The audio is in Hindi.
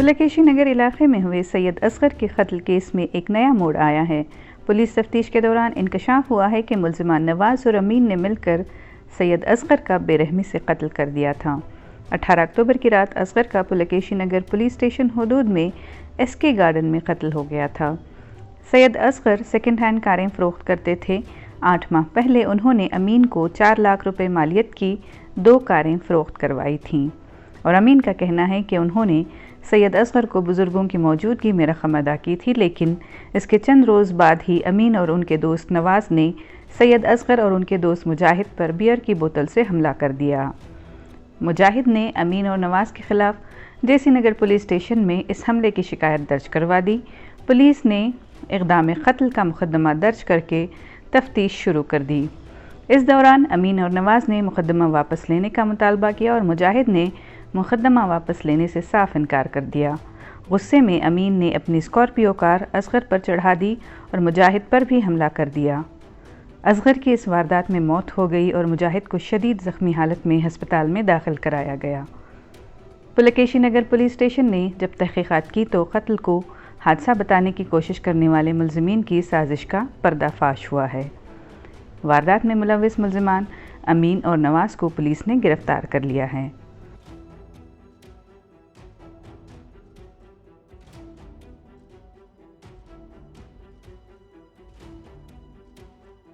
पुलकेशी नगर इलाके में हुए सैयद असगर के कत्ल केस में एक नया मोड़ आया है। पुलिस तफ्तीश के दौरान इंकशाफ हुआ है कि मुल्जिमान नवाज और अमीन ने मिलकर सैयद असगर का बेरहमी से कत्ल कर दिया था। 18 अक्टूबर की रात असगर का पुलकेशी नगर पुलिस स्टेशन हदूद में SK गार्डन में कत्ल हो गया था। सैयद असगर सेकेंड हैंड कारें फ़रोख्त करते थे। 8 माह पहले उन्होंने अमीन को 4 लाख रुपए मालियत की 2 कारें फ़रोख्त करवाई थीं और अमीन का कहना है कि उन्होंने सैयद असगर को बुज़ुर्गों की मौजूदगी में रकम अदा की थी, लेकिन इसके चंद रोज़ बाद ही अमीन और उनके दोस्त नवाज़ ने सैयद असगर और उनके दोस्त मुजाहिद पर बियर की बोतल से हमला कर दिया। मुजाहिद ने अमीन और नवाज़ के ख़िलाफ़ JC नगर पुलिस स्टेशन में इस हमले की शिकायत दर्ज करवा दी। पुलिस ने इक़दाम कत्ल का मुकदमा दर्ज करके तफ्तीश शुरू कर दी। इस दौरान अमीन और नवाज़ ने मुकदमा वापस लेने का मुतालबा किया और मुजाहिद ने मुकदमा वापस लेने से साफ इनकार कर दिया। गुस्से में अमीन ने अपनी स्कॉर्पियो कार असगर पर चढ़ा दी और मुजाहिद पर भी हमला कर दिया। असगर की इस वारदात में मौत हो गई और मुजाहिद को शदीद ज़ख्मी हालत में हस्पताल में दाखिल कराया गया। पुलकेशी नगर पुलिस स्टेशन ने जब तहकीकात की तो कत्ल को हादसा बताने की कोशिश करने वाले मुल्ज़िमीन की साजिश का पर्दाफाश हुआ है। वारदात में मुलव्विस मुल्ज़िमान अमीन और नवाज़ को पुलिस ने गिरफ्तार कर लिया है।